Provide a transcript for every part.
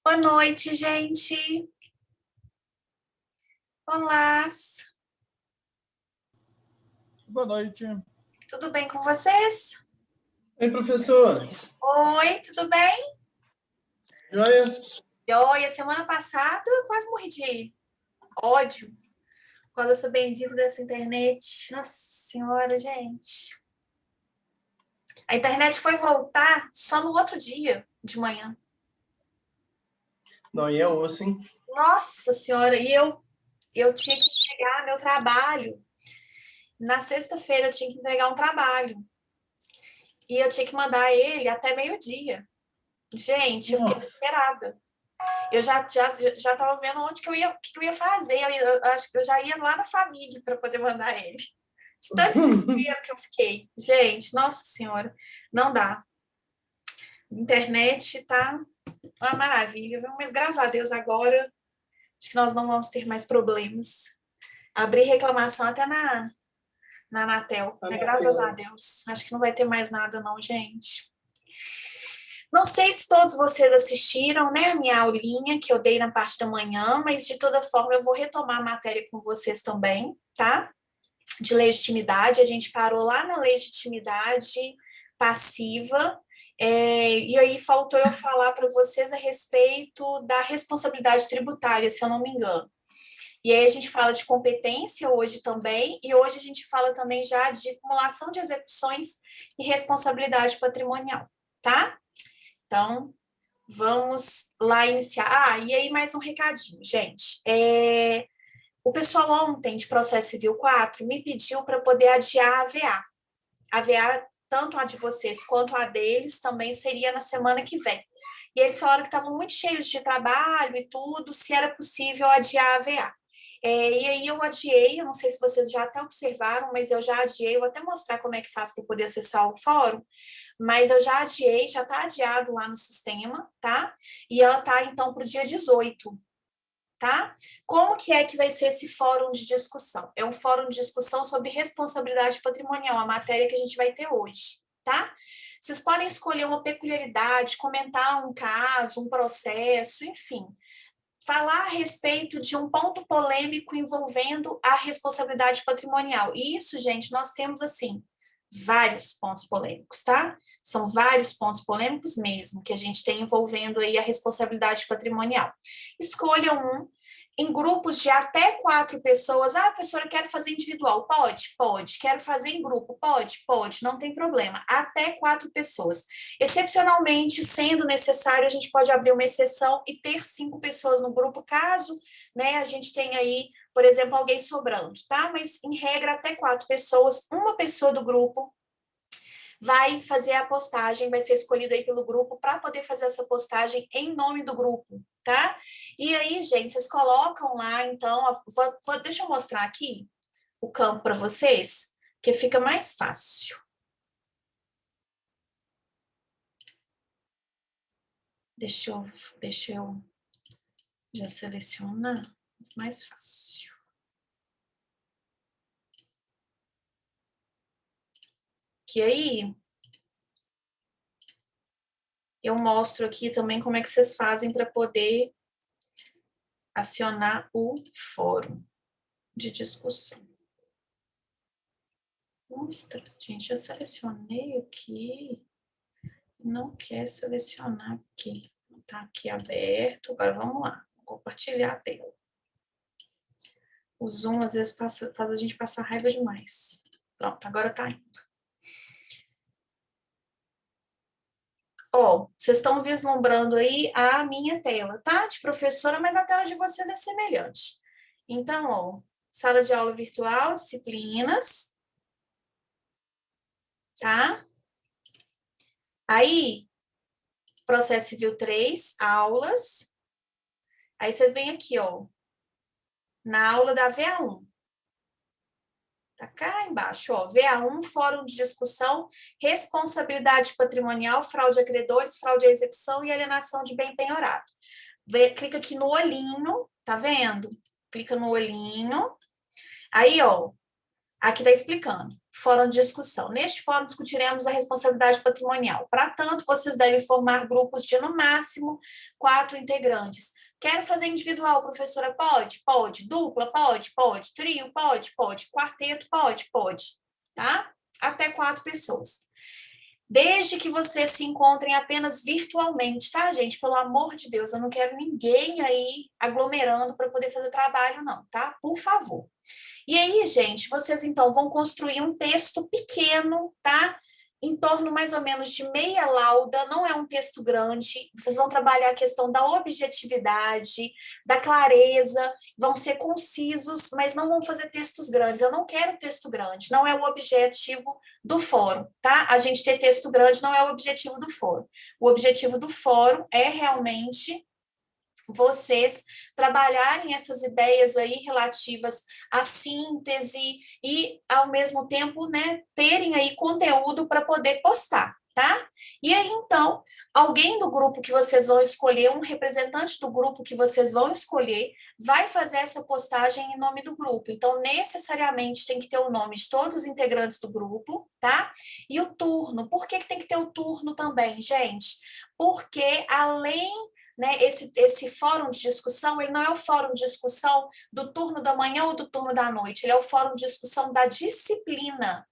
Boa noite, gente. Olá, Boa noite. tudo bem com vocês? Ei, professor. Oi, tudo bem? Joia? Joia, semana passada eu quase morri de ódio por causa dessa bendita dessa internet. Nossa senhora, gente. A internet foi voltar só no outro dia de manhã. Não, e é osso, hein? Nossa senhora, e eu tinha que entregar meu trabalho. Na sexta-feira eu tinha que entregar um trabalho. E eu tinha que mandar ele até meio-dia. Gente, eu fiquei Nossa. desesperada. Eu já estava vendo onde que eu ia, o que eu ia fazer. Eu acho que eu já ia lá na família para poder mandar ele. De tanto desespero que eu fiquei. Gente, nossa senhora, não dá. A internet tá uma maravilha, viu? Mas graças a Deus agora acho que nós não vamos ter mais problemas. Abri reclamação até na Anatel, né? Graças a Deus. Acho que não vai ter mais nada não, gente. Não sei se todos vocês assistiram, né, a minha aulinha que eu dei na parte da manhã, mas de toda forma eu vou retomar a matéria com vocês também, tá? De legitimidade, a gente parou lá na legitimidade passiva, e aí faltou eu falar para vocês a respeito da responsabilidade tributária, se eu não me engano. E aí a gente fala de competência hoje também, e hoje a gente fala também já de acumulação de execuções e responsabilidade patrimonial, tá? Então, vamos lá iniciar. Ah, e aí mais um recadinho, gente. O pessoal ontem de Processo Civil 4 me pediu para poder adiar a AVA. A AVA, tanto a de vocês quanto a deles, também seria na semana que vem. E eles falaram que estavam muito cheios de trabalho e tudo, se era possível adiar a AVA. E aí eu adiei, eu não sei se vocês já até observaram, mas eu já adiei, vou até mostrar como é que faz para poder acessar o fórum, mas eu já adiei, já está adiado lá no sistema, tá? E ela está, então, para o dia 18, tá? Como que é que vai ser esse fórum de discussão? É um fórum de discussão sobre responsabilidade patrimonial, a matéria que a gente vai ter hoje, tá? Vocês podem escolher uma peculiaridade, comentar um caso, um processo, enfim, falar a respeito de um ponto polêmico envolvendo a responsabilidade patrimonial. E isso, gente, nós temos, assim, vários pontos polêmicos, tá? São vários pontos polêmicos mesmo que a gente tem envolvendo aí a responsabilidade patrimonial. Escolha um em grupos de até 4 pessoas. Ah, professora, quero fazer individual. Pode? Pode. Quero fazer em grupo. Pode? Pode. Não tem problema. Até 4 pessoas. Excepcionalmente, sendo necessário, a gente pode abrir uma exceção e ter 5 pessoas no grupo, caso, né, a gente tenha aí, por exemplo, alguém sobrando, tá? Mas, em regra, até 4 pessoas, uma pessoa do grupo vai fazer a postagem, vai ser escolhida aí pelo grupo para poder fazer essa postagem em nome do grupo, tá? E aí, gente, vocês colocam lá, então, deixa eu mostrar aqui o campo para vocês, que fica mais fácil. Deixa eu já selecionar, mais fácil. Que aí eu mostro aqui também como é que vocês fazem para poder acionar o fórum de discussão. Nossa, gente, eu selecionei aqui, não quer selecionar aqui. Tá aqui aberto, agora vamos lá, vou compartilhar a tela. O Zoom às vezes faz a gente passar raiva demais. Pronto, agora tá indo. Ó, vocês estão vislumbrando aí a minha tela, tá? De professora, mas a tela de vocês é semelhante. Então, ó, sala de aula virtual, disciplinas, tá? Aí, processo civil 3, aulas. Aí vocês vêm aqui, ó, na aula da VA1. Tá cá embaixo, ó, VA1, Fórum de Discussão, Responsabilidade Patrimonial, Fraude a Credores, Fraude à Execução e Alienação de Bem Penhorado. Clica aqui no olhinho, tá vendo? Clica no olhinho. Aí, ó, Aqui está explicando. Fórum de discussão. Neste fórum discutiremos a responsabilidade patrimonial. Para tanto, vocês devem formar grupos de, no máximo, 4 integrantes. Quero fazer individual, professora? Pode? Pode. Dupla? Pode? Pode. Trio? Pode? Pode. Quarteto? Pode? Pode. Tá? Até 4 pessoas. Desde que vocês se encontrem apenas virtualmente, tá, gente? Pelo amor de Deus, eu não quero ninguém aí aglomerando para poder fazer trabalho, não, tá? Por favor. E aí, gente, vocês então vão construir um texto pequeno, tá? Em torno mais ou menos de meia lauda, não é um texto grande. Vocês vão trabalhar a questão da objetividade, da clareza, vão ser concisos, mas não vão fazer textos grandes. Eu não quero texto grande, não é o objetivo do fórum, tá? A gente ter texto grande não é o objetivo do fórum. O objetivo do fórum é realmente vocês trabalharem essas ideias aí relativas à síntese e, ao mesmo tempo, né, terem aí conteúdo para poder postar, tá? E aí, então, alguém do grupo que vocês vão escolher, um representante do grupo que vocês vão escolher, vai fazer essa postagem em nome do grupo. Então, necessariamente tem que ter o nome de todos os integrantes do grupo, tá? E o turno. Por que tem que ter o turno também, gente? Porque além, né, esse fórum de discussão, ele não é o fórum de discussão do turno da manhã ou do turno da noite, ele é o fórum de discussão da disciplina,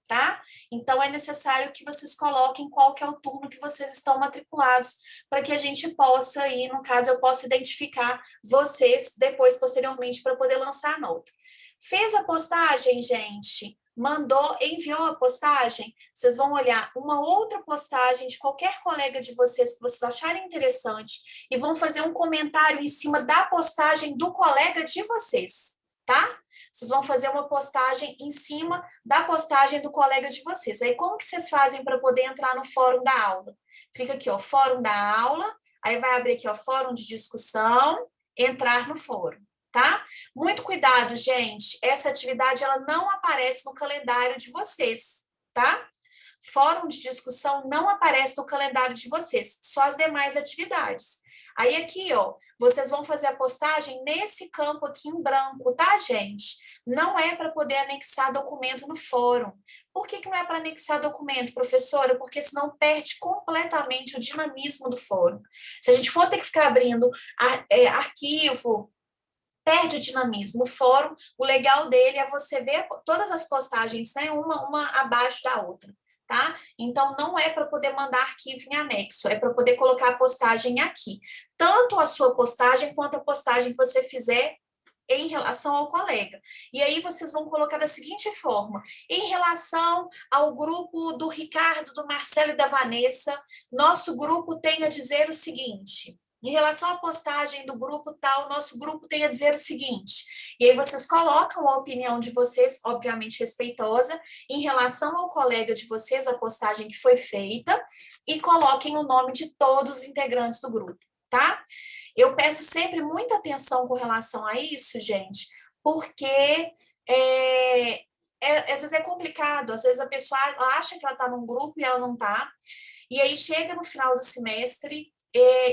tá? Então, é necessário que vocês coloquem qual que é o turno que vocês estão matriculados, para que a gente possa aí, no caso, eu possa identificar vocês depois, posteriormente, para poder lançar a nota. Fez a postagem, gente? Mandou, enviou a postagem? Vocês vão olhar uma outra postagem de qualquer colega de vocês que vocês acharem interessante e vão fazer um comentário em cima da postagem do colega de vocês, tá? Vocês vão fazer uma postagem em cima da postagem do colega de vocês. Aí, como que vocês fazem para poder entrar no fórum da aula? Clica aqui, ó, fórum da aula, aí vai abrir aqui, ó, fórum de discussão, entrar no fórum. Tá? Muito cuidado, gente. Essa atividade ela não aparece no calendário de vocês, tá? Fórum de discussão não aparece no calendário de vocês, só as demais atividades. Aí aqui, ó, vocês vão fazer a postagem nesse campo aqui em branco, tá, gente? Não é para poder anexar documento no fórum. Por que não é para anexar documento, professora? Porque senão perde completamente o dinamismo do fórum. Se a gente for ter que ficar abrindo arquivo, perde o dinamismo. O fórum, o legal dele é você ver todas as postagens, né, uma abaixo da outra, tá? Então, não é para poder mandar arquivo em anexo, é para poder colocar a postagem aqui. Tanto a sua postagem, quanto a postagem que você fizer em relação ao colega. E aí vocês vão colocar da seguinte forma: em relação ao grupo do Ricardo, do Marcelo e da Vanessa, nosso grupo tem a dizer o seguinte. Em relação à postagem do grupo tal, nosso grupo tem a dizer o seguinte. E aí vocês colocam a opinião de vocês, obviamente respeitosa, em relação ao colega de vocês, a postagem que foi feita, e coloquem o nome de todos os integrantes do grupo, tá? Eu peço sempre muita atenção com relação a isso, gente, porque às vezes é complicado, às vezes a pessoa acha que ela está num grupo e ela não está, e aí chega no final do semestre,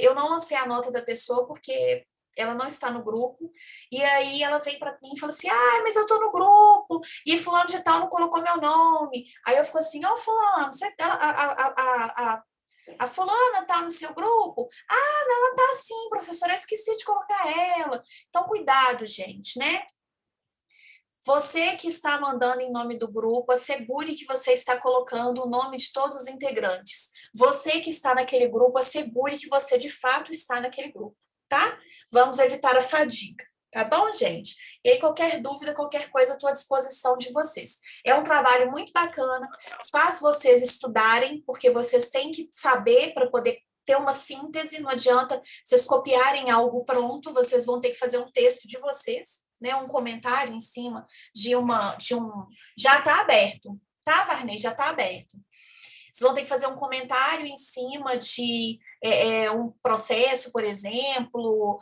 eu não lancei a nota da pessoa porque ela não está no grupo, e aí ela vem para mim e fala assim, mas eu estou no grupo, e fulano de tal não colocou meu nome. Aí eu fico assim, fulano, a fulana está no seu grupo? Não, ela está sim, professora, eu esqueci de colocar ela. Então, cuidado, gente, né? Você que está mandando em nome do grupo, assegure que você está colocando o nome de todos os integrantes. Você que está naquele grupo, assegure que você de fato está naquele grupo, tá? Vamos evitar a fadiga, tá bom, gente? E aí, qualquer dúvida, qualquer coisa, estou à disposição de vocês. É um trabalho muito bacana, faz vocês estudarem, porque vocês têm que saber para poder ter uma síntese, não adianta vocês copiarem algo pronto, vocês vão ter que fazer um texto de vocês, né, um comentário em cima de um... Já está aberto, tá, Varney? Já está aberto. Vocês vão ter que fazer um comentário em cima de um processo, por exemplo,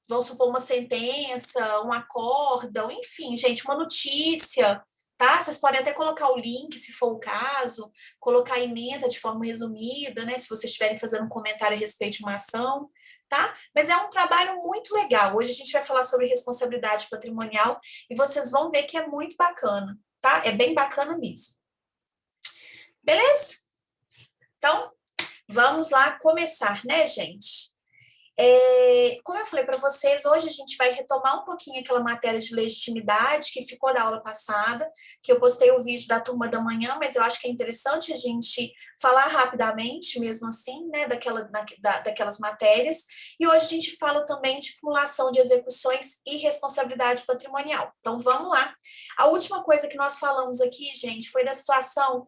vamos supor, uma sentença, um acórdão, enfim, gente, uma notícia, tá? Vocês podem até colocar o link, se for o caso, colocar a ementa de forma resumida, né? Se vocês estiverem fazendo um comentário a respeito de uma ação, tá? Mas é um trabalho muito legal. Hoje a gente vai falar sobre responsabilidade patrimonial e vocês vão ver que é muito bacana, tá? É bem bacana mesmo. Beleza? Então, vamos lá começar, né, gente? Como eu falei para vocês, hoje a gente vai retomar um pouquinho aquela matéria de legitimidade que ficou da aula passada, que eu postei o vídeo da turma da manhã, mas eu acho que é interessante a gente falar rapidamente, mesmo assim, né, daquelas matérias. E hoje a gente fala também de cumulação de execuções e responsabilidade patrimonial. Então, vamos lá. A última coisa que nós falamos aqui, gente, foi da situação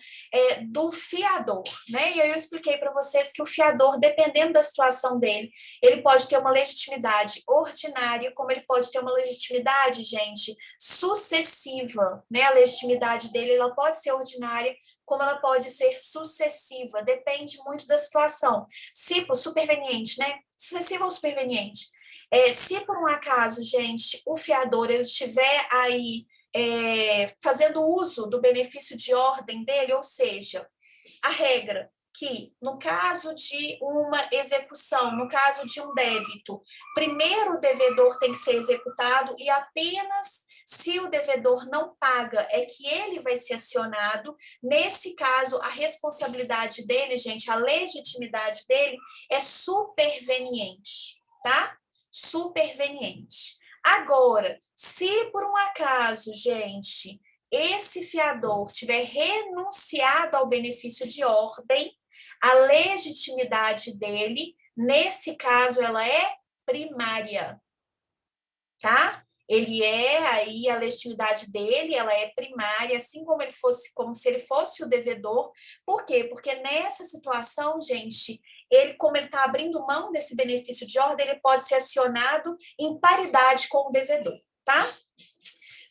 do fiador, né? E aí eu expliquei para vocês que o fiador, dependendo da situação dele, ele pode ter uma legitimidade ordinária, como ele pode ter uma legitimidade, gente, sucessiva, né? A legitimidade dele, ela pode ser ordinária, como ela pode ser sucessiva, depende muito da situação. Se por superveniente, né? Sucessiva ou superveniente. Se por um acaso, gente, o fiador, ele estiver aí fazendo uso do benefício de ordem dele, ou seja, a regra que, no caso de uma execução, no caso de um débito, primeiro o devedor tem que ser executado e apenas se o devedor não paga é que ele vai ser acionado. Nesse caso, a responsabilidade dele, gente, a legitimidade dele é superveniente, tá? Superveniente. Agora, se por um acaso, gente, esse fiador tiver renunciado ao benefício de ordem, a legitimidade dele, nesse caso, ela é primária, tá? Ele aí, a legitimidade dele, ela é primária, assim como ele fosse, como se ele fosse o devedor. Por quê? Porque nessa situação, gente, como ele está abrindo mão desse benefício de ordem, ele pode ser acionado em paridade com o devedor, tá?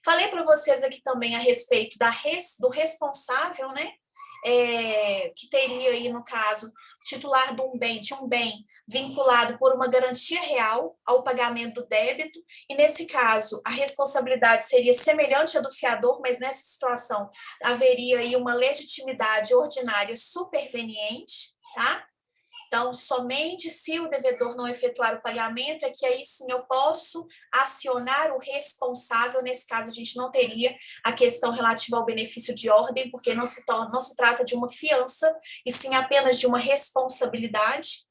Falei para vocês aqui também a respeito do responsável, né? Que teria aí, no caso, titular de um bem vinculado por uma garantia real ao pagamento do débito, e nesse caso, a responsabilidade seria semelhante à do fiador, mas nessa situação haveria aí uma legitimidade ordinária superveniente, tá? Então, somente se o devedor não efetuar o pagamento é que aí sim eu posso acionar o responsável. Nesse caso, a gente não teria a questão relativa ao benefício de ordem, porque não se trata de uma fiança, e sim apenas de uma responsabilidade.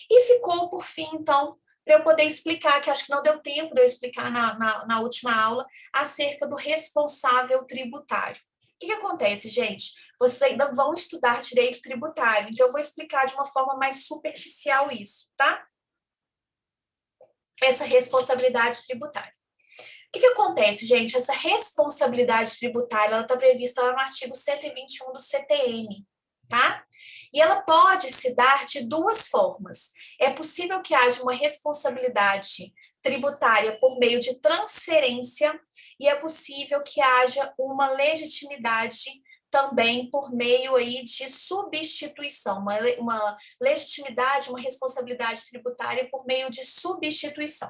E ficou, por fim, então, para eu poder explicar, que acho que não deu tempo de eu explicar na última aula, acerca do responsável tributário. O que acontece, gente? Vocês ainda vão estudar direito tributário, então eu vou explicar de uma forma mais superficial isso, tá? Essa responsabilidade tributária. O que acontece, gente? Essa responsabilidade tributária, ela está prevista lá no artigo 121 do CTN, tá? E ela pode se dar de duas formas. É possível que haja uma responsabilidade tributária por meio de transferência e é possível que haja uma legitimidade também por meio aí de substituição, uma legitimidade, uma responsabilidade tributária por meio de substituição.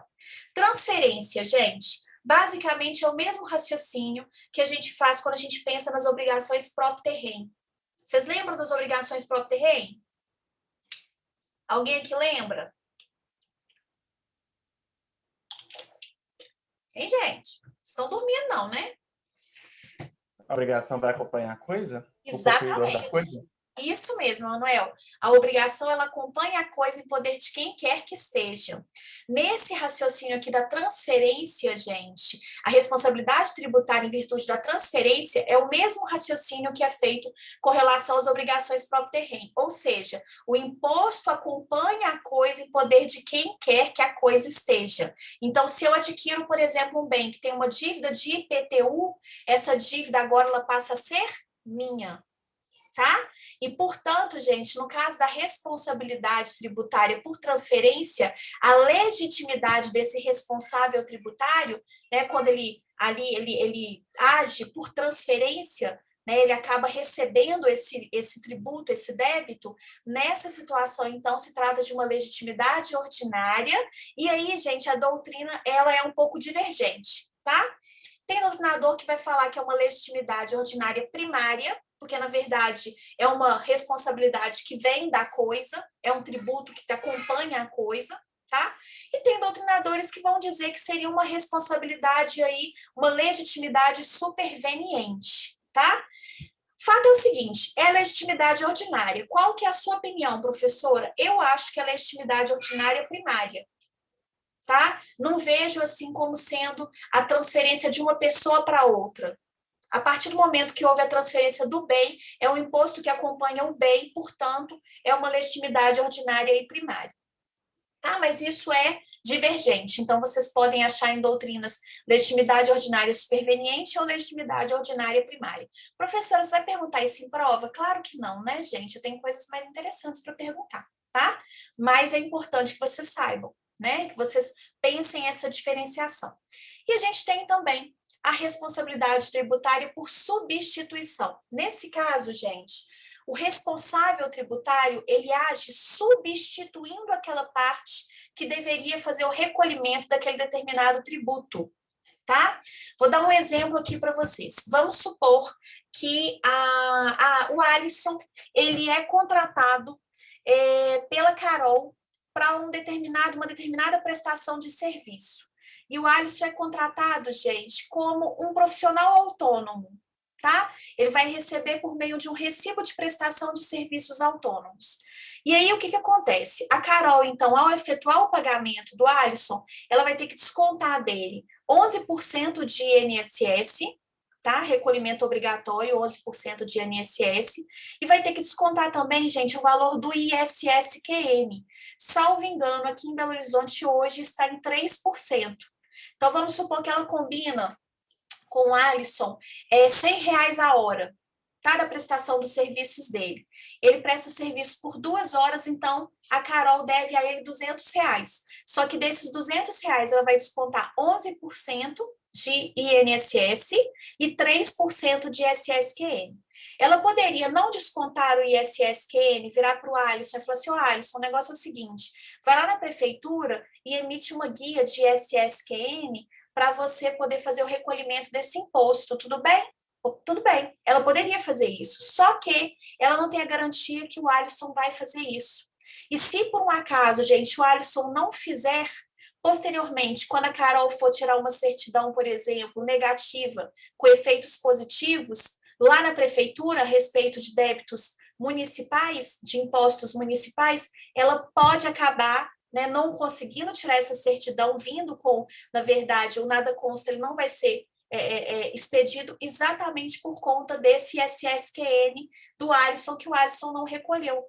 Transferência, gente, basicamente é o mesmo raciocínio que a gente faz quando a gente pensa nas obrigações próprio terreno. Vocês lembram das obrigações próprio terreno? Alguém aqui lembra? Hein, gente? Estão dormindo não, né? A obrigação vai acompanhar a coisa? Exatamente. O possuidor da coisa? Isso mesmo, Manuel. A obrigação, ela acompanha a coisa em poder de quem quer que esteja. Nesse raciocínio aqui da transferência, gente, a responsabilidade tributária em virtude da transferência é o mesmo raciocínio que é feito com relação às obrigações próprio terreno. Ou seja, o imposto acompanha a coisa em poder de quem quer que a coisa esteja. Então, se eu adquiro, por exemplo, um bem que tem uma dívida de IPTU, essa dívida agora ela passa a ser minha. Tá? E, portanto, gente, no caso da responsabilidade tributária por transferência, a legitimidade desse responsável tributário, né, quando ele age por transferência, né, ele acaba recebendo esse tributo, esse débito. Nessa situação, então, se trata de uma legitimidade ordinária, e aí, gente, a doutrina ela é um pouco divergente, tá? Tem doutrinador que vai falar que é uma legitimidade ordinária primária, porque, na verdade, é uma responsabilidade que vem da coisa, é um tributo que acompanha a coisa, tá? E tem doutrinadores que vão dizer que seria uma responsabilidade aí, uma legitimidade superveniente, tá? Fato é o seguinte, é a legitimidade ordinária. Qual que é a sua opinião, professora? Eu acho que é a legitimidade ordinária primária, tá? Não vejo assim como sendo a transferência de uma pessoa para outra. A partir do momento que houve a transferência do bem, é um imposto que acompanha o bem, portanto, é uma legitimidade ordinária e primária. Ah, mas isso é divergente. Então, vocês podem achar em doutrinas legitimidade ordinária superveniente ou legitimidade ordinária primária. Professora, você vai perguntar isso em prova? Claro que não, né, gente? Eu tenho coisas mais interessantes para perguntar, tá? Mas é importante que vocês saibam, né? Que vocês pensem essa diferenciação. E a gente tem também a responsabilidade tributária por substituição. Nesse caso, gente, o responsável tributário, ele age substituindo aquela parte que deveria fazer o recolhimento daquele determinado tributo, tá? Vou dar um exemplo aqui para vocês. Vamos supor que o Alisson, ele é contratado pela Carol para uma determinada prestação de serviço. E o Alisson é contratado, gente, como um profissional autônomo, tá? Ele vai receber por meio de um recibo de prestação de serviços autônomos. E aí, o que acontece? A Carol, então, ao efetuar o pagamento do Alisson, ela vai ter que descontar dele 11% de INSS, tá? Recolhimento obrigatório, 11% de INSS, e vai ter que descontar também, gente, o valor do ISSQN. Salvo engano, aqui em Belo Horizonte hoje está em 3%. Então, vamos supor que ela combina com o Alisson R$ 100 a hora, tá? Da prestação dos serviços dele. Ele presta serviço por 2 horas, então a Carol deve a ele R$ 200. Só que desses R$ 200, ela vai descontar 11% de INSS e 3% de ISSQN. Ela poderia não descontar o ISSQN, virar para o Alisson e falar assim, Alisson, o negócio é o seguinte, vai lá na prefeitura e emite uma guia de ISSQN para você poder fazer o recolhimento desse imposto, tudo bem? Tudo bem, ela poderia fazer isso, só que ela não tem a garantia que o Alisson vai fazer isso. E se por um acaso, gente, o Alisson não fizer, posteriormente, quando a Carol for tirar uma certidão, por exemplo, negativa, com efeitos positivos, lá na prefeitura, a respeito de débitos municipais, de impostos municipais, ela pode acabar, né, não conseguindo tirar essa certidão, vindo com, na verdade, o nada consta, ele não vai ser expedido exatamente por conta desse ISSQN do Alisson, que o Alisson não recolheu.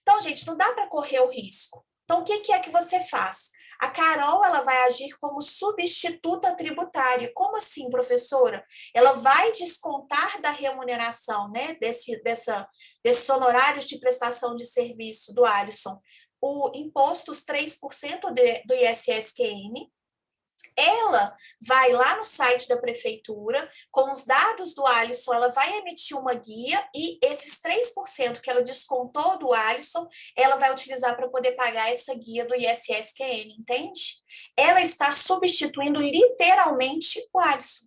Então, gente, não dá para correr o risco. Então, o que é que você faz? A Carol, ela vai agir como substituta tributária. Como assim, professora? Ela vai descontar da remuneração, né, desses honorários de prestação de serviço do Alisson, o imposto, os 3% do ISSQN. Ela vai lá no site da prefeitura, com os dados do Alisson, ela vai emitir uma guia e esses 3% que ela descontou do Alisson, ela vai utilizar para poder pagar essa guia do ISSQN, entende? Ela está substituindo literalmente o Alisson.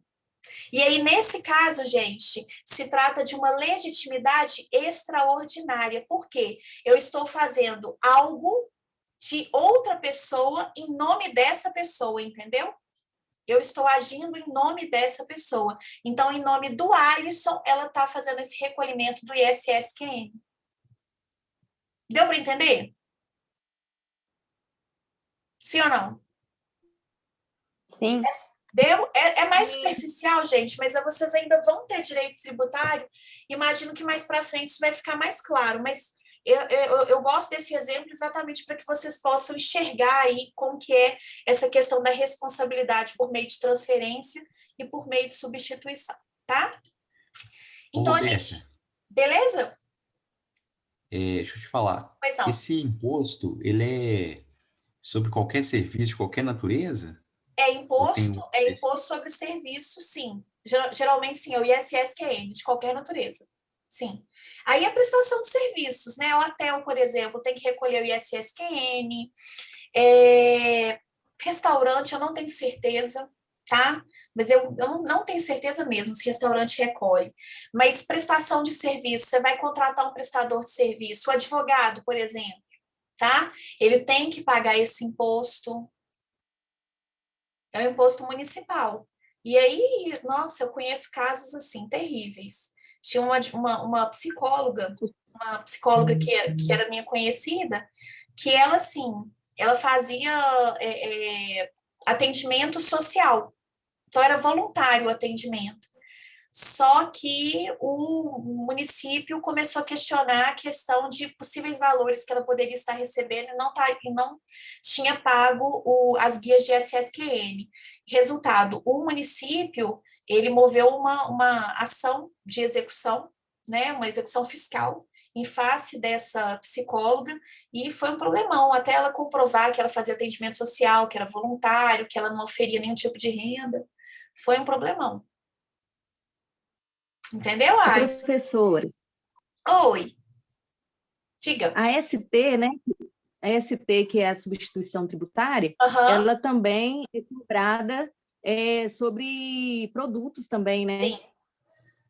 E aí, nesse caso, gente, se trata de uma legitimidade extraordinária. Por quê? Eu estou fazendo algo de outra pessoa em nome dessa pessoa, entendeu? Eu estou agindo em nome dessa pessoa. Então, em nome do Alisson, ela está fazendo esse recolhimento do ISSQN. Deu para entender? Sim ou não? Sim. Deu? É mais superficial, gente, mas vocês ainda vão ter direito tributário. Imagino que mais para frente isso vai ficar mais claro, mas eu gosto desse exemplo exatamente para que vocês possam enxergar aí como que é essa questão da responsabilidade por meio de transferência e por meio de substituição, tá? Então, Roberta, gente, beleza? deixa eu te falar. Pois não. Esse imposto, ele é sobre qualquer serviço de qualquer natureza? É Ou tem imposto, um é imposto sobre serviço, sim. Geralmente, sim, é o ISSQN, de qualquer natureza. Sim. Aí a prestação de serviços, né? O hotel, por exemplo, tem que recolher o ISSQN. Restaurante, eu não tenho certeza. tá? Mas eu não tenho certeza mesmo se restaurante recolhe. Mas prestação de serviço, você vai contratar um prestador de serviço, o advogado, por exemplo, tá? Ele tem que pagar esse imposto, é um imposto municipal. E aí, nossa, eu conheço casos assim, terríveis. Tinha uma psicóloga que era minha conhecida, que ela, assim, ela fazia atendimento social. Então, era voluntário o atendimento. Só que o município começou a questionar a questão de possíveis valores que ela poderia estar recebendo e não tinha pago as guias de SSQN. Resultado, o município, ele moveu uma ação de execução, né, uma execução fiscal, em face dessa psicóloga, e foi um problemão, até ela comprovar que ela fazia atendimento social, que era voluntário, que ela não oferia nenhum tipo de renda. Foi um problemão. Entendeu, Ais? Professora, Oi, diga. a ST, né? A ST, que é a substituição tributária, Aham, ela também é cobrada sobre produtos também, né?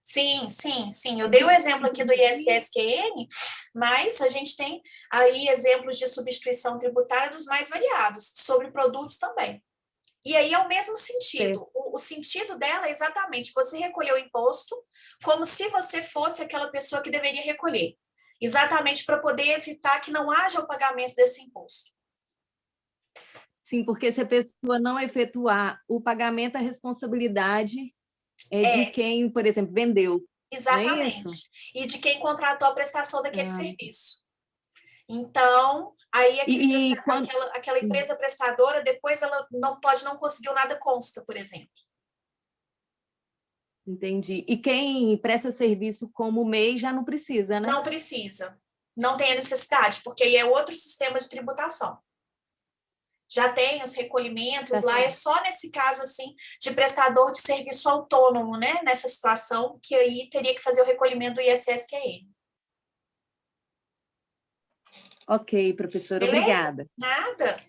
sim. Eu dei o exemplo aqui do ISSQN, mas a gente tem aí exemplos de substituição tributária dos mais variados, sobre produtos também. E aí é o mesmo sentido. O sentido dela é exatamente você recolher o imposto como se você fosse aquela pessoa que deveria recolher. Exatamente para poder evitar que não haja o pagamento desse imposto. Sim, porque se a pessoa não efetuar o pagamento, a responsabilidade é de É, quem, por exemplo, vendeu, não é isso? exatamente. E de quem contratou a prestação daquele Ah, serviço. Então, aí quando... aquela empresa prestadora, depois ela não pode não conseguir o nada consta, por exemplo. Entendi. E quem presta serviço como MEI já não precisa, né? Não precisa. Não tem a necessidade, porque aí é outro sistema de tributação. Já tem os recolhimentos Tá lá, é certo. só nesse caso, assim, de prestador de serviço autônomo, né? Nessa situação, que aí teria que fazer o recolhimento do ISS, que é ele. Ok, professora, Beleza? obrigada. Nada?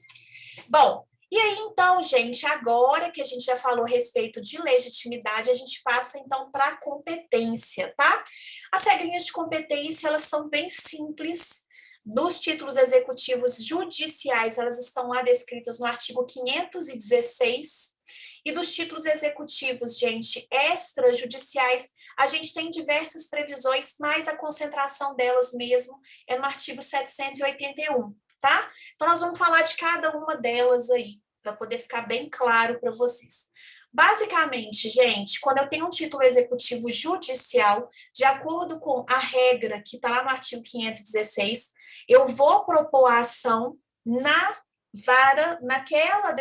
Bom, e aí então, gente, agora que a gente já falou a respeito de legitimidade, a gente passa então para a competência, tá? As regrinhas de competência, elas são bem simples. Dos títulos executivos judiciais, elas estão lá descritas no artigo 516. E dos títulos executivos, gente, extrajudiciais, a gente tem diversas previsões, mas a concentração delas mesmo é no artigo 781, tá? Então, nós vamos falar de cada uma delas aí, para poder ficar bem claro para vocês. Basicamente, gente, quando eu tenho um título executivo judicial, de acordo com a regra que está lá no artigo 516, eu vou propor a ação na vara, naquele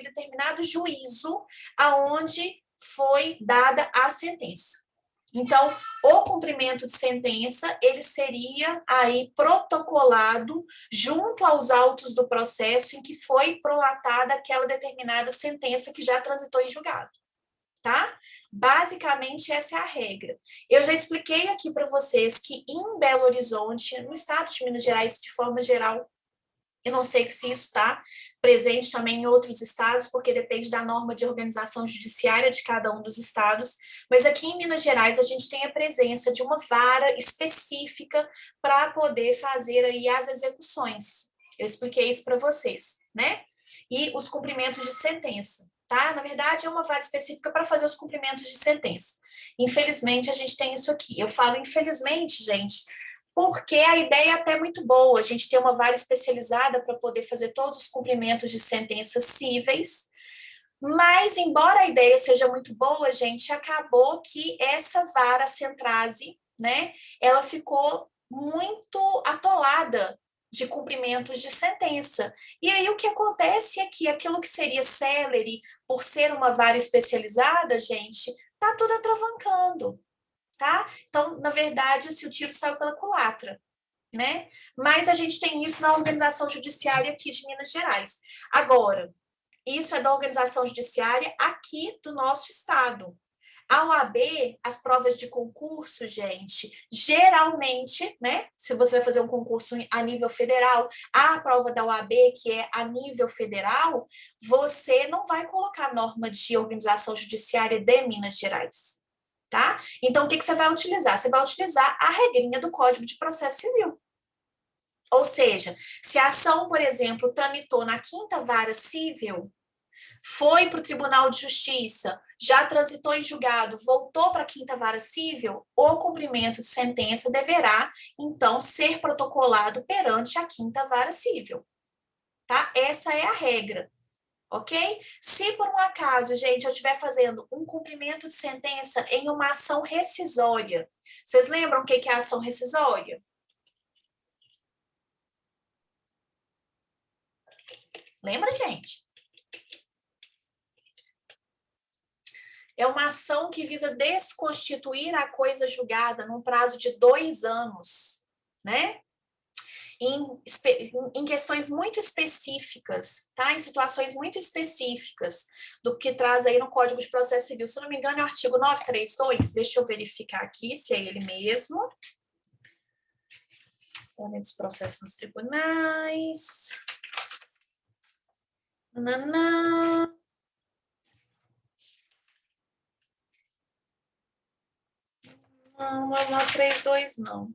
determinado juízo aonde foi dada a sentença. Então, o cumprimento de sentença, ele seria aí protocolado junto aos autos do processo em que foi prolatada aquela determinada sentença que já transitou em julgado, tá? Basicamente, essa é a regra. Eu já expliquei aqui para vocês que em Belo Horizonte, no estado de Minas Gerais, de forma geral, eu não sei se isso está presente também em outros estados, porque depende da norma de organização judiciária de cada um dos estados, mas aqui em Minas Gerais a gente tem a presença de uma vara específica para poder fazer aí as execuções. Eu expliquei isso para vocês, né? E os cumprimentos de sentença, tá? Na verdade, é uma vara específica para fazer os cumprimentos de sentença. Infelizmente, a gente tem isso aqui. Eu falo infelizmente, gente, porque a ideia é até muito boa, a gente tem uma vara especializada para poder fazer todos os cumprimentos de sentenças cíveis, mas, embora a ideia seja muito boa, gente, acabou que essa vara Centrase, né, ela ficou muito atolada de cumprimentos de sentença. E aí o que acontece é que aquilo que seria célere, por ser uma vara especializada, gente, tá tudo atravancando. Tá? Então, na verdade, o tiro saiu pela culatra, né? Mas a gente tem isso na organização judiciária aqui de Minas Gerais. Agora, isso é da organização judiciária aqui do nosso estado. A OAB, as provas de concurso, gente, geralmente, né? Se você vai fazer um concurso a nível federal, a prova da OAB, que é a nível federal, você não vai colocar norma de organização judiciária de Minas Gerais, tá? Então, o que você vai utilizar? Você vai utilizar a regrinha do Código de Processo Civil. Ou seja, se a ação, por exemplo, tramitou na 5ª Vara Civil, foi para o Tribunal de Justiça, já transitou em julgado, voltou para a 5ª Vara Civil, o cumprimento de sentença deverá, então, ser protocolado perante a 5ª Vara Civil. Tá? Essa é a regra, ok? Se por um acaso, gente, eu estiver fazendo um cumprimento de sentença em uma ação rescisória, vocês lembram o que é a ação rescisória? Lembra, gente? É uma ação que visa desconstituir a coisa julgada num prazo de 2 anos, né? Em questões muito específicas, tá? Em situações muito específicas do que traz aí no Código de Processo Civil. Se não me engano, é o artigo 932, deixa eu verificar aqui se é ele mesmo. Ordem dos processos nos tribunais. Nananã. Não, 932 não.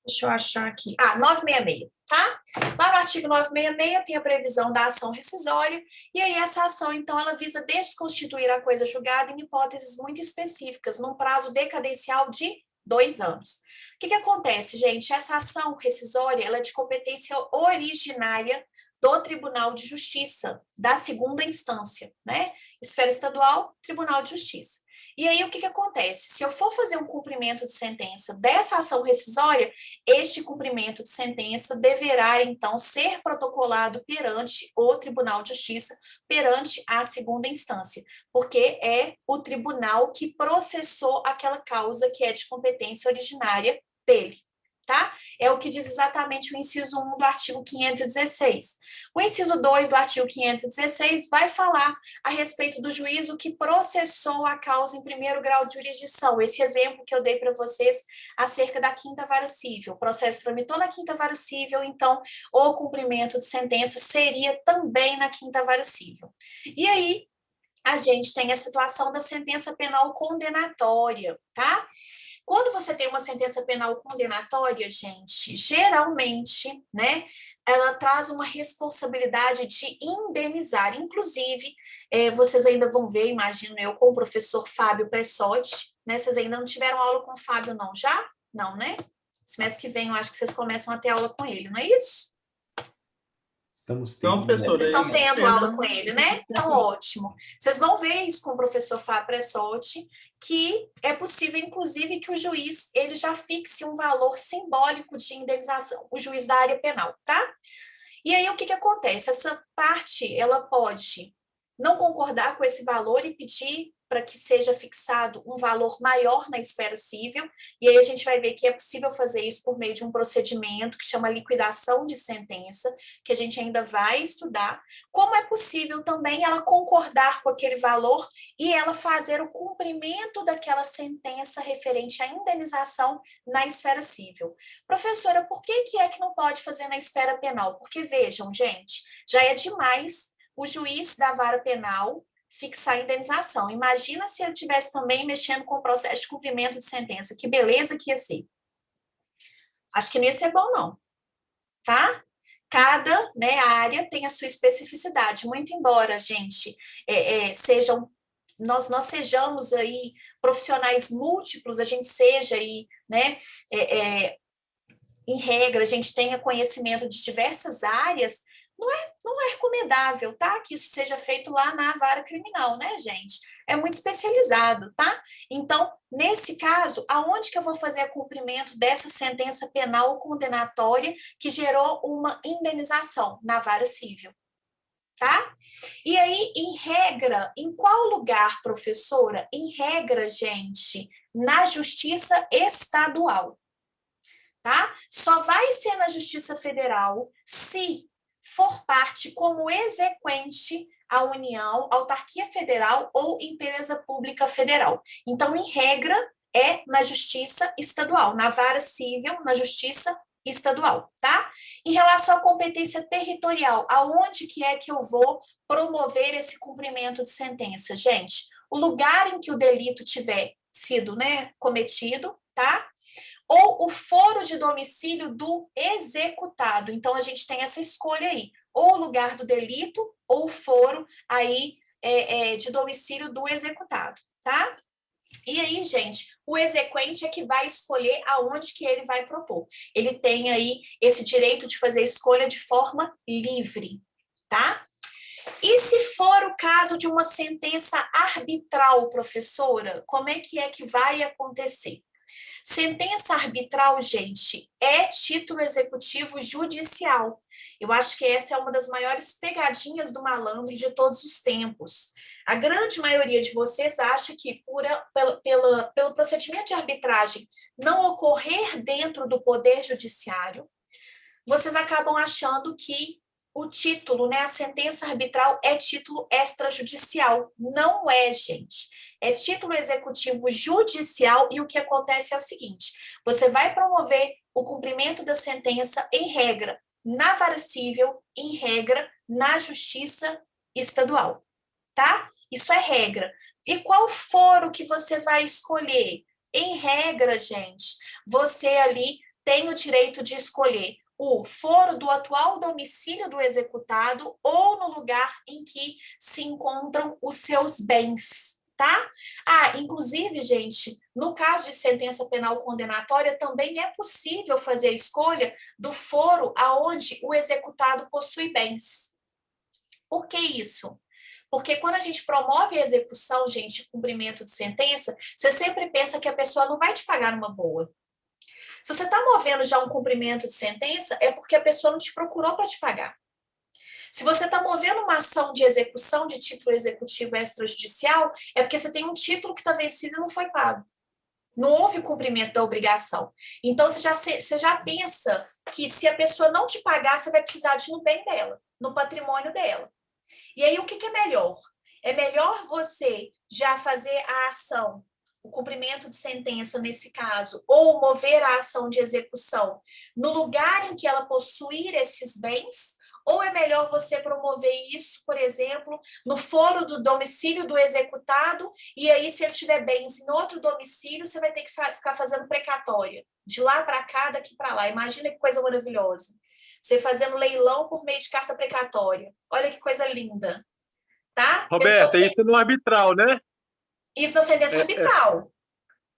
Deixa eu achar aqui. 966, tá? Lá no artigo 966 tem a previsão da ação rescisória, e aí essa ação, então, ela visa desconstituir a coisa julgada em hipóteses muito específicas, num prazo decadencial de 2 anos. O que acontece, gente? Essa ação rescisória, ela é de competência originária do Tribunal de Justiça, da 2ª instância, né? Esfera estadual, Tribunal de Justiça. E aí, o que acontece? Se eu for fazer um cumprimento de sentença dessa ação rescisória, este cumprimento de sentença deverá, então, ser protocolado perante o Tribunal de Justiça, perante a 2ª instância, porque é o tribunal que processou aquela causa que é de competência originária dele. Tá? É o que diz exatamente o inciso 1 do artigo 516. O inciso 2 do artigo 516 vai falar a respeito do juízo que processou a causa em 1º grau de jurisdição. Esse exemplo que eu dei para vocês acerca da 5ª Vara Civil. O processo tramitou na 5ª Vara Civil, então o cumprimento de sentença seria também na 5ª Vara Civil. E aí, a gente tem a situação da sentença penal condenatória, tá? Quando você tem uma sentença penal condenatória, gente, geralmente, né, ela traz uma responsabilidade de indenizar. Inclusive, vocês ainda vão ver, imagino eu, com o professor Fábio Pressotti, né? Vocês ainda não tiveram aula com o Fábio, não? Já? Não, né? Semestre que vem, eu acho que vocês começam a ter aula com ele, não é isso? Estamos Então, tendo. professora, Vocês estão tendo aula com ele, né? Então, ótimo. Vocês vão ver isso com o professor Fábio Pressotti, que é possível, inclusive, que o juiz ele já fixe um valor simbólico de indenização, o juiz da área penal, tá? E aí, o que acontece? Essa parte, ela pode não concordar com esse valor e pedir para que seja fixado um valor maior na esfera civil, e aí a gente vai ver que é possível fazer isso por meio de um procedimento que chama liquidação de sentença, que a gente ainda vai estudar, como é possível também ela concordar com aquele valor e ela fazer o cumprimento daquela sentença referente à indenização na esfera civil. Professora, por que é que não pode fazer na esfera penal? Porque, vejam, gente, já é demais o juiz da vara penal fixar a indenização. Imagina se ele estivesse também mexendo com o processo de cumprimento de sentença. Que beleza que ia ser. Acho que não ia ser bom, não. Tá? Cada, né, área tem a sua especificidade. Muito embora, gente, nós sejamos aí profissionais múltiplos, a gente seja aí, né, em regra, a gente tenha conhecimento de diversas áreas, não é recomendável, tá? Que isso seja feito lá na vara criminal, né, gente? É muito especializado, tá? Então, nesse caso, aonde que eu vou fazer o cumprimento dessa sentença penal condenatória que gerou uma indenização? Na vara civil, tá? E aí, em regra, em qual lugar, professora? Em regra, gente, na justiça estadual, tá? Só vai ser na Justiça Federal se for parte como exequente a União, autarquia federal ou empresa pública federal. Então, em regra, é na justiça estadual, na vara civil, na justiça estadual, tá? Em relação à competência territorial, aonde que é que eu vou promover esse cumprimento de sentença? Gente, o lugar em que o delito tiver sido, né, cometido, tá? Ou o foro de domicílio do executado. Então, a gente tem essa escolha aí, ou o lugar do delito, ou o foro aí de domicílio do executado, tá? E aí, gente, o exequente é que vai escolher aonde que ele vai propor. Ele tem aí esse direito de fazer escolha de forma livre, tá? E se for o caso de uma sentença arbitral, professora, como é que vai acontecer? Sentença arbitral, gente, é título executivo judicial. Eu acho que essa é uma das maiores pegadinhas do malandro de todos os tempos. A grande maioria de vocês acha que pelo procedimento de arbitragem não ocorrer dentro do Poder Judiciário, vocês acabam achando que o título, né, a sentença arbitral é título extrajudicial. Não é, gente. É título executivo judicial e o que acontece é o seguinte, você vai promover o cumprimento da sentença em regra na vara civil, em regra na justiça estadual, tá? Isso é regra. E qual foro que você vai escolher? Em regra, gente, você ali tem o direito de escolher o foro do atual domicílio do executado ou no lugar em que se encontram os seus bens, tá? Inclusive, gente, no caso de sentença penal condenatória, também é possível fazer a escolha do foro aonde o executado possui bens. Por que isso? Porque quando a gente promove a execução, gente, cumprimento de sentença, você sempre pensa que a pessoa não vai te pagar numa boa. Se você está movendo já um cumprimento de sentença, é porque a pessoa não te procurou para te pagar. Se você está movendo uma ação de execução de título executivo extrajudicial, é porque você tem um título que está vencido e não foi pago. Não houve o cumprimento da obrigação. Então, você já pensa que se a pessoa não te pagar, você vai precisar de no bem dela, no patrimônio dela. E aí, o que é melhor? É melhor você já fazer a ação, o cumprimento de sentença nesse caso, ou mover a ação de execução no lugar em que ela possuir esses bens, ou é melhor você promover isso, por exemplo, no foro do domicílio do executado, e aí se ele tiver bens em outro domicílio, você vai ter que ficar fazendo precatória, de lá para cá, daqui para lá. Imagina que coisa maravilhosa. Você fazendo leilão por meio de carta precatória. Olha que coisa linda. Tá? Roberta, isso no arbitral, né? Isso na sentença arbitral.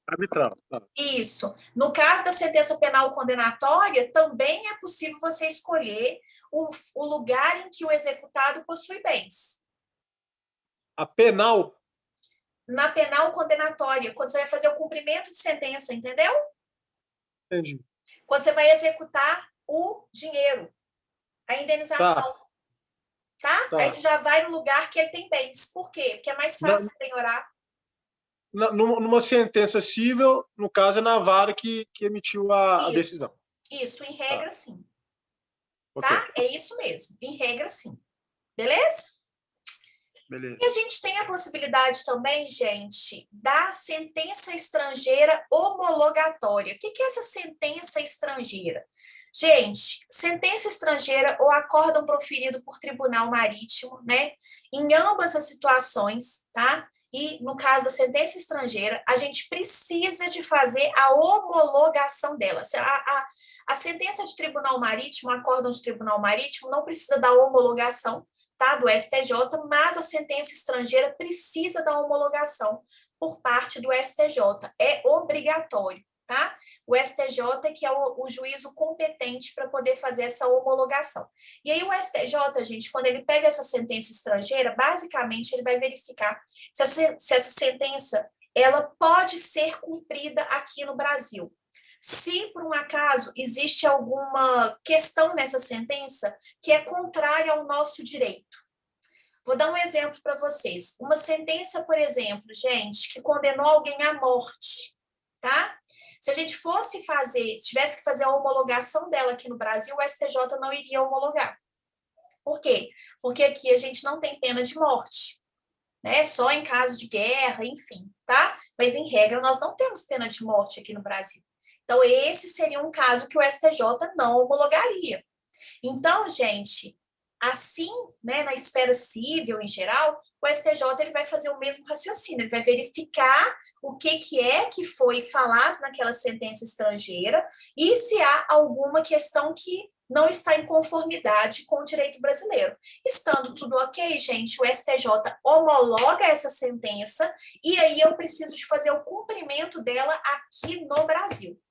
Arbitral. Tá. Isso. No caso da sentença penal condenatória, também é possível você escolher o lugar em que o executado possui bens. A penal? Na penal condenatória, quando você vai fazer o cumprimento de sentença, entendeu? Entendi. Quando você vai executar o dinheiro, a indenização. Tá? Aí você já vai no lugar que ele tem bens. Por quê? Porque é mais fácil penhorar. Numa sentença civil, no caso, é na vara que emitiu a decisão. Isso, em regra, sim. Okay. Tá? É isso mesmo, em regra, sim. Beleza? Beleza. E a gente tem a possibilidade também, gente, da sentença estrangeira homologatória. O que é essa sentença estrangeira? Gente, sentença estrangeira ou acórdão proferido por tribunal marítimo, né? Em ambas as situações, tá? E no caso da sentença estrangeira, a gente precisa de fazer a homologação dela. A sentença de tribunal marítimo, acórdão de tribunal marítimo, não precisa da homologação, tá, do STJ, mas a sentença estrangeira precisa da homologação por parte do STJ. É obrigatório, tá? O STJ é que é o juízo competente para poder fazer essa homologação. E aí o STJ, gente, quando ele pega essa sentença estrangeira, basicamente ele vai verificar se essa sentença ela pode ser cumprida aqui no Brasil. Se, por um acaso, existe alguma questão nessa sentença que é contrária ao nosso direito. Vou dar um exemplo para vocês. Uma sentença, por exemplo, gente, que condenou alguém à morte, tá? Se a gente tivesse que fazer a homologação dela aqui no Brasil, o STJ não iria homologar. Por quê? Porque aqui a gente não tem pena de morte, né? Só em caso de guerra, enfim, tá? Mas, em regra, nós não temos pena de morte aqui no Brasil. Então, esse seria um caso que o STJ não homologaria. Então, gente, assim, né, na esfera civil em geral, o STJ ele vai fazer o mesmo raciocínio, ele vai verificar o que é que foi falado naquela sentença estrangeira e se há alguma questão que não está em conformidade com o direito brasileiro. Estando tudo ok, gente, o STJ homologa essa sentença e aí eu preciso de fazer o cumprimento dela aqui no Brasil.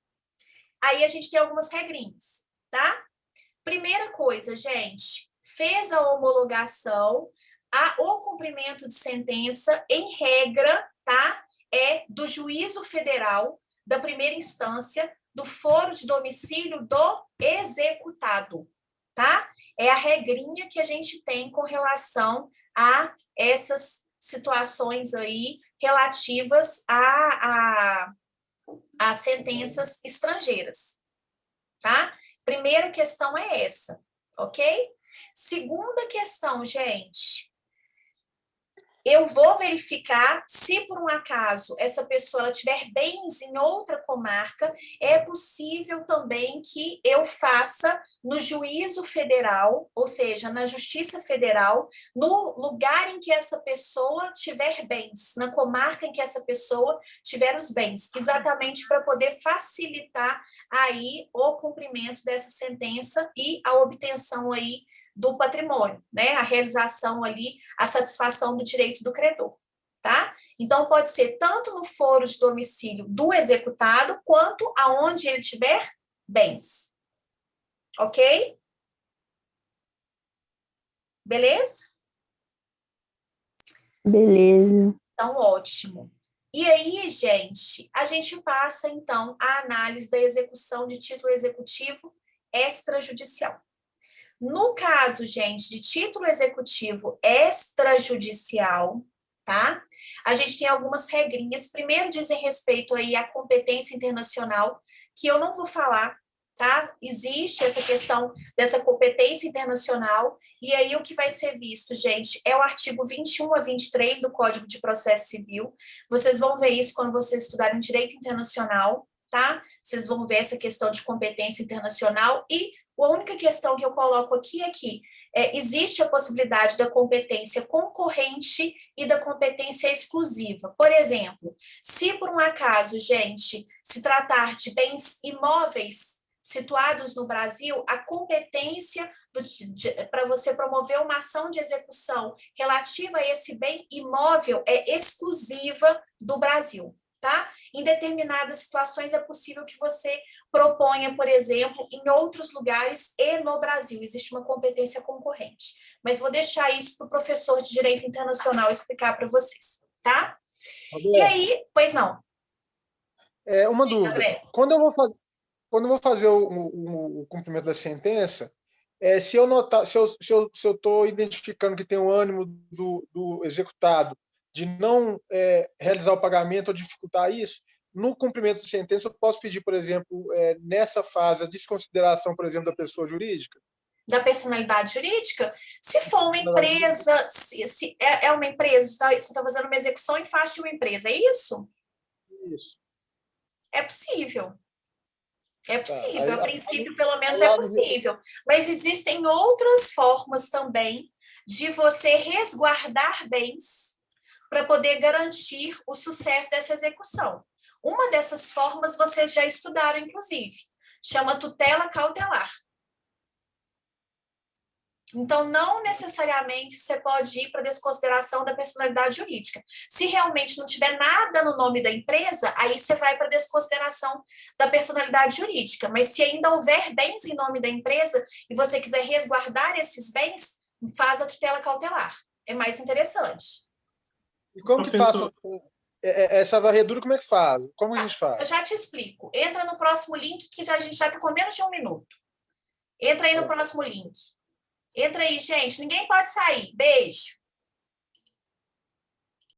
Aí a gente tem algumas regrinhas, tá? Primeira coisa, gente, fez a homologação, o cumprimento de sentença, em regra, tá? É do juízo federal, da primeira instância, do foro de domicílio do executado, tá? É a regrinha que a gente tem com relação a essas situações aí relativas a sentenças estrangeiras, tá? Primeira questão é essa, ok? Segunda questão, gente. Eu vou verificar se, por um acaso, essa pessoa ela tiver bens em outra comarca, é possível também que eu faça no juízo federal, ou seja, na Justiça Federal, no lugar em que essa pessoa tiver bens, na comarca em que essa pessoa tiver os bens, exatamente para poder facilitar aí o cumprimento dessa sentença e a obtenção aí do patrimônio, né? A realização ali, a satisfação do direito do credor, tá? Então, pode ser tanto no foro de domicílio do executado, quanto aonde ele tiver bens. Ok? Beleza? Beleza. Então, ótimo. E aí, gente, a gente passa, então, à análise da execução de título executivo extrajudicial. No caso, gente, de título executivo extrajudicial, tá? A gente tem algumas regrinhas. Primeiro, dizem respeito aí à competência internacional, que eu não vou falar, tá? Existe essa questão dessa competência internacional, e aí o que vai ser visto, gente, é o artigo 21 a 23 do Código de Processo Civil. Vocês vão ver isso quando vocês estudarem Direito Internacional, tá? Vocês vão ver essa questão de competência internacional e a única questão que eu coloco aqui é que existe a possibilidade da competência concorrente e da competência exclusiva. Por exemplo, se por um acaso, gente, se tratar de bens imóveis situados no Brasil, a competência para você promover uma ação de execução relativa a esse bem imóvel é exclusiva do Brasil, tá? Em determinadas situações é possível que você proponha, por exemplo, em outros lugares e no Brasil. Existe uma competência concorrente. Mas vou deixar isso para o professor de Direito Internacional explicar para vocês, tá? E aí, pois não. Uma dúvida. Quando eu vou fazer o cumprimento da sentença, se eu notar, se eu estou identificando que tem o ânimo do executado de não realizar o pagamento ou dificultar isso, no cumprimento de sentença, eu posso pedir, por exemplo, nessa fase, a desconsideração, por exemplo, da pessoa jurídica? Da personalidade jurídica? Se for uma empresa, se é uma empresa, você está fazendo uma execução em face de uma empresa, é isso? Isso. É possível. É possível, Aí, a princípio, pelo menos, é possível. Mas existem outras formas também de você resguardar bens para poder garantir o sucesso dessa execução. Uma dessas formas vocês já estudaram, inclusive, chama tutela cautelar. Então, não necessariamente você pode ir para desconsideração da personalidade jurídica. Se realmente não tiver nada no nome da empresa, aí você vai para desconsideração da personalidade jurídica. Mas se ainda houver bens em nome da empresa e você quiser resguardar esses bens, faz a tutela cautelar. É mais interessante. E como que faz essa varredura? Como é que faz? Como a gente faz? Eu já te explico. Entra no próximo link, que a gente já está com menos de 1 minuto. Entra aí no próximo link. Entra aí, gente. Ninguém pode sair. Beijo.